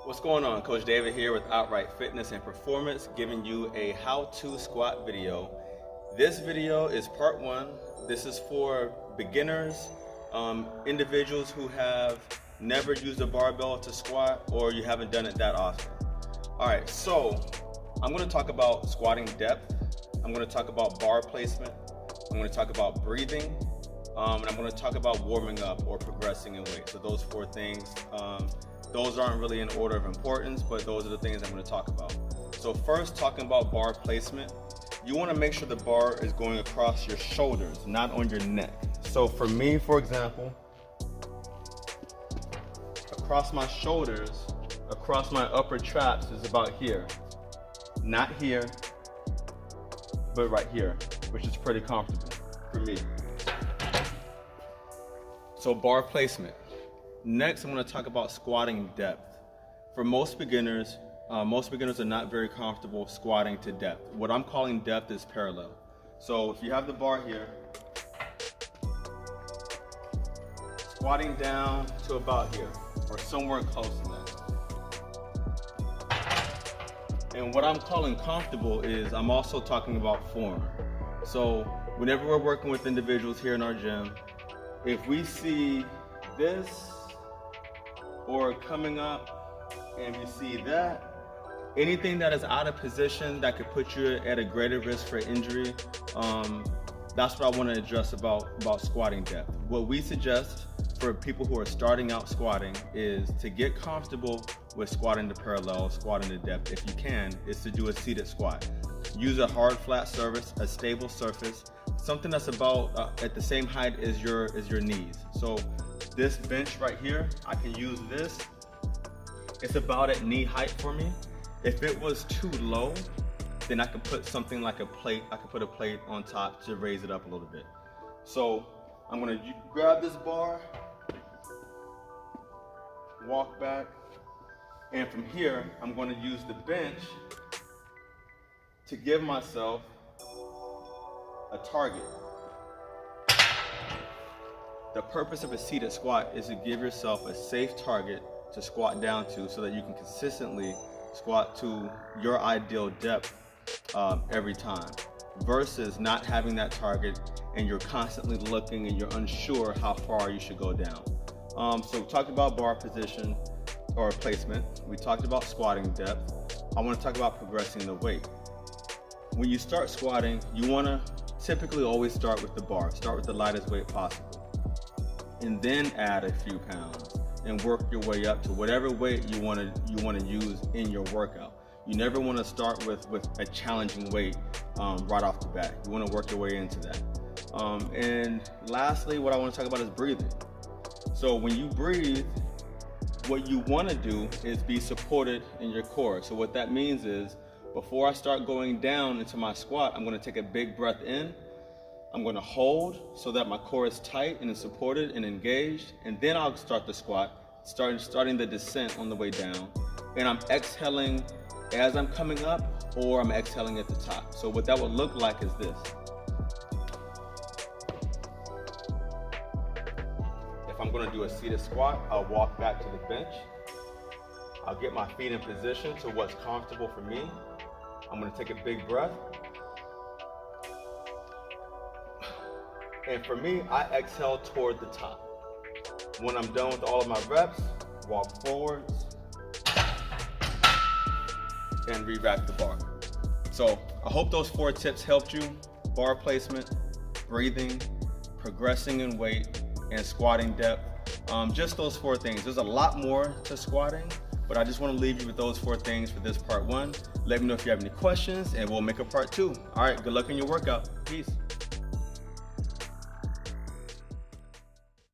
What's going on? Coach David here with Outright Fitness and Performance, giving you a how-to squat video. This video is part one. This is for beginners, individuals who have never used a barbell to squat, or you haven't done it that often. All right, so I'm going to talk about squatting depth. I'm going to talk about bar placement. I'm going to talk about breathing. And I'm going to talk about warming up or progressing in weight. So those four things. Those aren't really in order of importance, but those are the things I'm going to talk about. So first, talking about bar placement, you want to make sure the bar is going across your shoulders, not on your neck. So for me, for example, across my shoulders, across my upper traps is about here. Not here, but right here, which is pretty comfortable for me. So bar placement. Next, I'm going to talk about squatting depth. For most beginners are not very comfortable squatting to depth. What I'm calling depth is parallel. So if you have the bar here, squatting down to about here, or somewhere close to that. And what I'm calling comfortable is I'm also talking about form. So whenever we're working with individuals here in our gym, if we see this, or coming up and you see that, anything that is out of position that could put you at a greater risk for injury, that's what I want to address about squatting depth. What we suggest for people who are starting out squatting is to get comfortable with squatting to parallel, squatting to depth if you can, is to do a seated squat. Use a hard flat surface, a stable surface, something that's about at the same height as your knees. So this bench right here, I can use this. It's about at knee height for me. If it was too low, then I could put something like a plate. I could put a plate on top to raise it up a little bit. So I'm gonna grab this bar, walk back, and from here, I'm gonna use the bench to give myself a target. The purpose of a seated squat is to give yourself a safe target to squat down to so that you can consistently squat to your ideal depth every time, versus not having that target and you're constantly looking and you're unsure how far you should go down. So we talked about bar position or placement. We talked about squatting depth. I want to talk about progressing the weight. When you start squatting, you want to typically always start with the bar. Start with the lightest weight possible, and then add a few pounds and work your way up to whatever weight you want to use in your workout. You never want to start with a challenging weight right off the bat. You want to work your way into that. And lastly, what I want to talk about is breathing. So when you breathe, what you want to do is be supported in your core. So what that means is, before I start going down into my squat, I'm going to take a big breath in. I'm going to hold so that my core is tight and is supported and engaged, and then I'll start the squat, starting the descent on the way down. And I'm exhaling as I'm coming up, or I'm exhaling at the top. So what that would look like is this. If I'm going to do a seated squat, I'll walk back to the bench. I'll get my feet in position to what's comfortable for me. I'm going to take a big breath. And for me, I exhale toward the top. When I'm done with all of my reps, walk forwards and re-rack the bar. So I hope those 4 tips helped you. Bar placement, breathing, progressing in weight, and squatting depth. Just those 4 things. There's a lot more to squatting, but I just want to leave you with those 4 things for this part 1. Let me know if you have any questions, and we'll make a part 2. All right, good luck in your workout. Peace.